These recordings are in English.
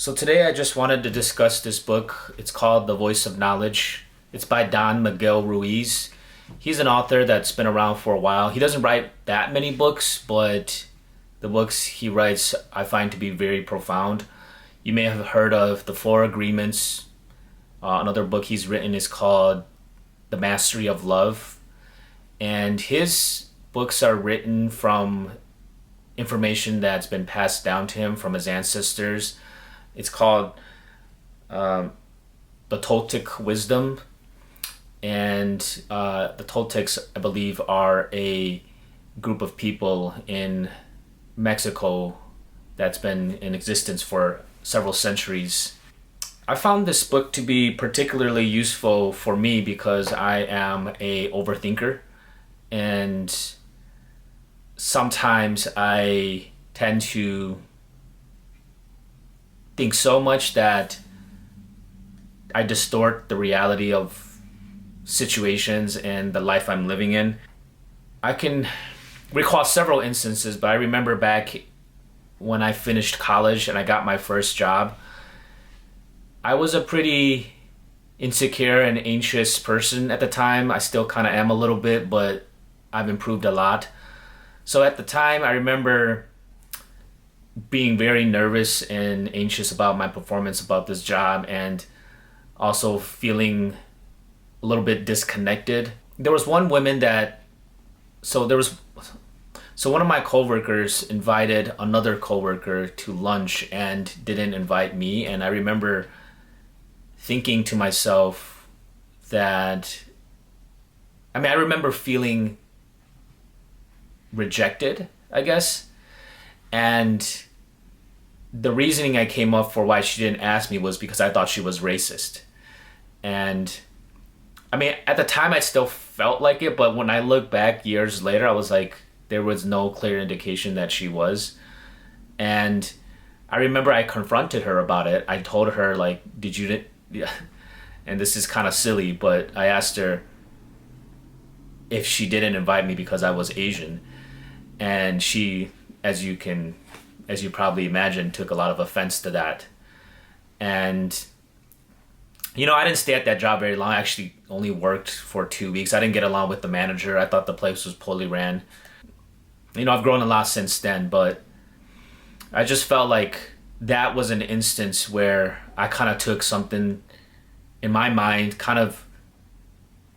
So today I just wanted to discuss this book. It's called The Voice of Knowledge. It's by Don Miguel Ruiz. He's an author that's been around for a while. He doesn't write that many books, but the books he writes I find to be very profound. You may have heard of The Four Agreements. Another book he's written is called The Mastery of Love. And his books are written from information that's been passed down to him from his ancestors. It's called the Toltec Wisdom, and the Toltecs, I believe, are a group of people in Mexico that's been in existence for several centuries. I found this book to be particularly useful for me because I am a overthinker, and sometimes I tend to think so much that I distort the reality of situations and the life I'm living in. I can recall several instances, but I remember back when I finished college and I got my first job, I was a pretty insecure and anxious person at the time. I still kind of am a little bit, but I've improved a lot. So at the time, I remember being very nervous and anxious about my performance about this job, and also feeling a little bit disconnected. There was one woman that so one of my coworkers invited another coworker to lunch and didn't invite me, and I remember thinking to myself that I remember feeling rejected, I guess. And the reasoning I came up for why she didn't ask me was because I thought she was racist. And at the time I still felt like it, but when I look back years later, I was like, there was no clear indication that she was. And I remember I confronted her about it. I told her, like, yeah. And this is kind of silly, but I asked her if she didn't invite me because I was Asian. And she, as you probably imagine, took a lot of offense to that. And, I didn't stay at that job very long. I actually only worked for 2 weeks. I didn't get along with the manager. I thought the place was poorly ran. I've grown a lot since then, but I just felt like that was an instance where I kind of took something in my mind, kind of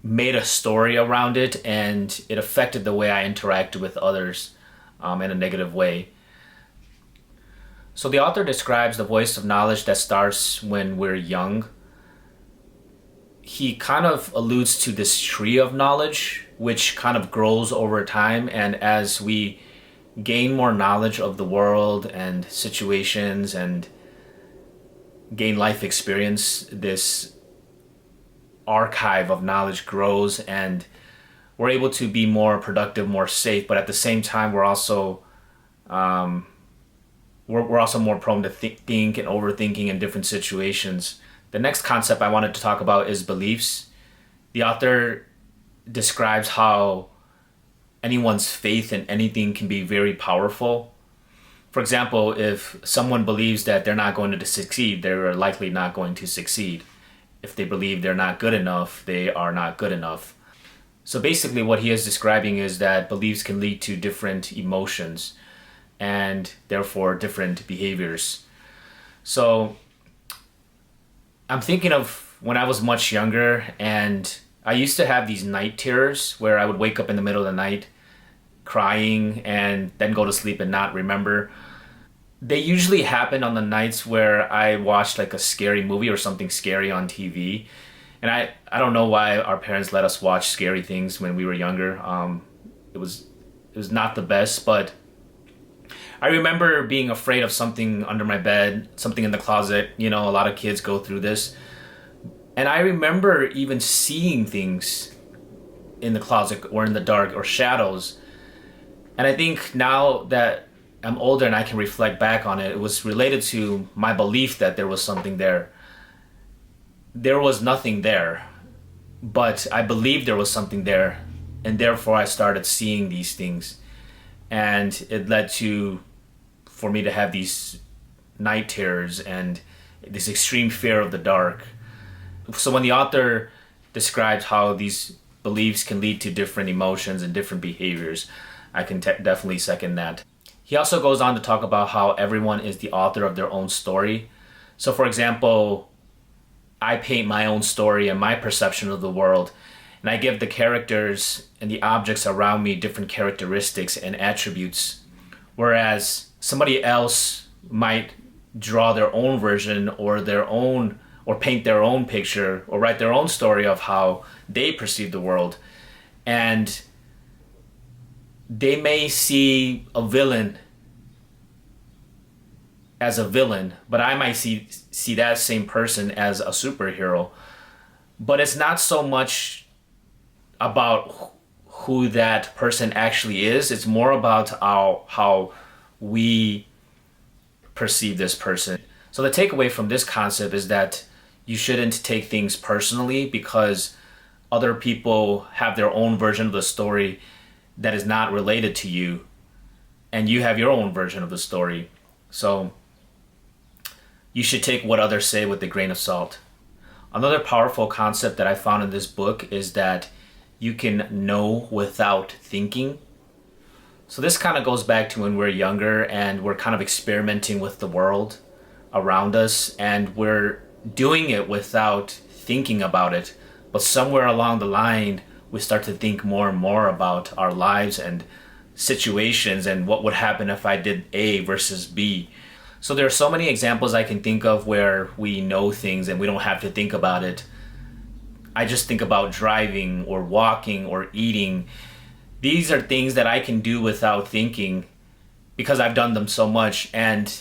made a story around it, and it affected the way I interacted with others in a negative way. So the author describes the voice of knowledge that starts when we're young. He kind of alludes to this tree of knowledge, which kind of grows over time, and as we gain more knowledge of the world and situations and gain life experience, this archive of knowledge grows, and we're able to be more productive, more safe, but at the same time we're also more prone to think and overthinking in different situations. The next concept I wanted to talk about is beliefs. The author describes how anyone's faith in anything can be very powerful. For example, if someone believes that they're not going to succeed, they're likely not going to succeed. If they believe they're not good enough, they are not good enough. So basically what he is describing is that beliefs can lead to different emotions and therefore different behaviors. So I'm thinking of when I was much younger, and I used to have these night terrors where I would wake up in the middle of the night crying and then go to sleep and not remember. They usually happen on the nights where I watched like a scary movie or something scary on TV. And I don't know why our parents let us watch scary things when we were younger. It was not the best, but I remember being afraid of something under my bed, something in the closet. A lot of kids go through this. And I remember even seeing things in the closet or in the dark or shadows. And I think now that I'm older and I can reflect back on it, it was related to my belief that there was something there. There was nothing there, but I believed there was something there, and therefore I started seeing these things. And it led to, for me to have these night terrors and this extreme fear of the dark. So when the author describes how these beliefs can lead to different emotions and different behaviors, I can definitely second that. He also goes on to talk about how everyone is the author of their own story. So for example, I paint my own story and my perception of the world, and I give the characters and the objects around me different characteristics and attributes, whereas somebody else might draw their own version or paint their own picture or write their own story of how they perceive the world. And they may see a villain as a villain, but I might see that same person as a superhero. But it's not so much about who that person actually is. It's more about how we perceive this person. So the takeaway from this concept is that you shouldn't take things personally because other people have their own version of the story that is not related to you, and you have your own version of the story. So you should take what others say with a grain of salt. Another powerful concept that I found in this book is that you can know without thinking. So this kind of goes back to when we're younger and we're kind of experimenting with the world around us, and we're doing it without thinking about it. But somewhere along the line, we start to think more and more about our lives and situations and what would happen if I did A versus B. So there are so many examples I can think of where we know things and we don't have to think about it. I just think about driving or walking or eating. These are things that I can do without thinking because I've done them so much. And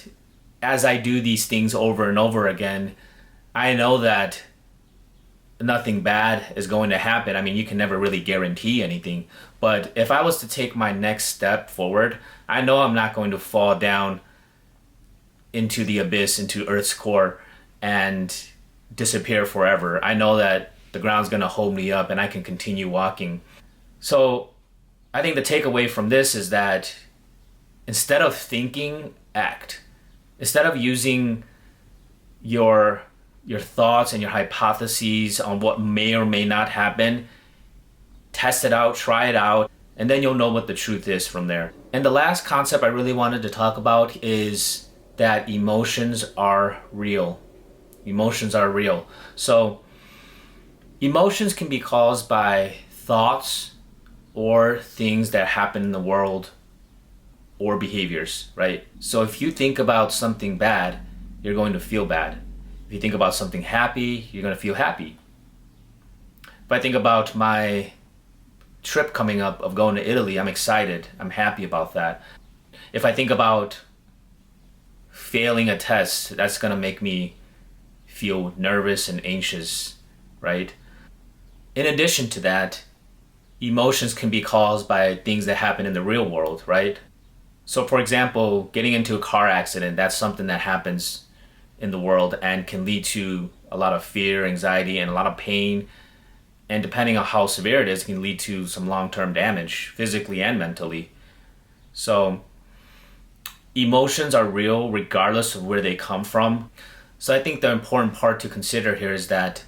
as I do these things over and over again, I know that nothing bad is going to happen. I mean, you can never really guarantee anything. But if I was to take my next step forward, I know I'm not going to fall down into the abyss, into Earth's core, and disappear forever. I know that the ground's going to hold me up and I can continue walking. So I think the takeaway from this is that instead of thinking, act. Instead of using your thoughts and your hypotheses on what may or may not happen, test it out, try it out, and then you'll know what the truth is from there. And the last concept I really wanted to talk about is that emotions are real. Emotions are real. So emotions can be caused by thoughts or things that happen in the world or behaviors, right? So if you think about something bad, you're going to feel bad. If you think about something happy, you're going to feel happy. If I think about my trip coming up of going to Italy, I'm excited. I'm happy about that. If I think about failing a test, that's going to make me feel nervous and anxious, right? In addition to that, emotions can be caused by things that happen in the real world, right? So for example, getting into a car accident, that's something that happens in the world and can lead to a lot of fear, anxiety, and a lot of pain. And depending on how severe it is, it can lead to some long-term damage, physically and mentally. So emotions are real regardless of where they come from. So I think the important part to consider here is that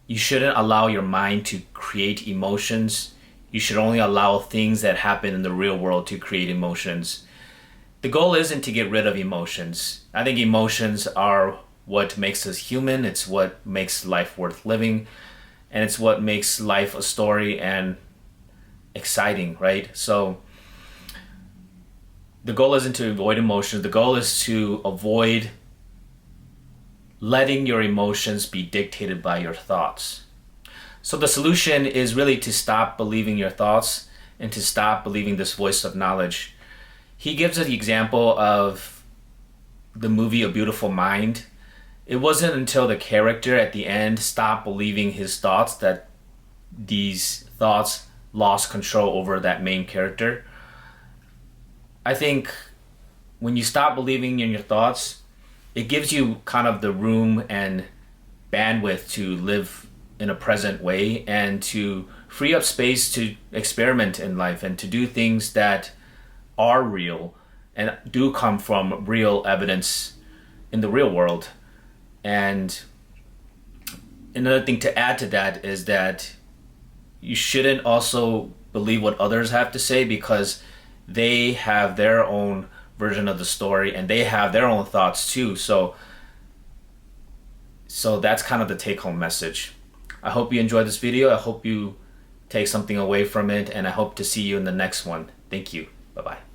you shouldn't allow your mind to create emotions. You should only allow things that happen in the real world to create emotions. The goal isn't to get rid of emotions. I think emotions are what makes us human. It's what makes life worth living. And it's what makes life a story and exciting, right? So the goal isn't to avoid emotions. The goal is to avoid letting your emotions be dictated by your thoughts. So the solution is really to stop believing your thoughts and to stop believing this voice of knowledge. He gives an example of the movie A Beautiful Mind. It wasn't until the character at the end stopped believing his thoughts that these thoughts lost control over that main character. I think when you stop believing in your thoughts, it gives you kind of the room and bandwidth to live in a present way and to free up space to experiment in life and to do things that are real and do come from real evidence in the real world. And another thing to add to that is that you shouldn't also believe what others have to say, because they have their own version of the story and they have their own thoughts too. So that's kind of the take home message. I hope you enjoyed this video. I hope you take something away from it, and I hope to see you in the next one. Thank you. Bye bye.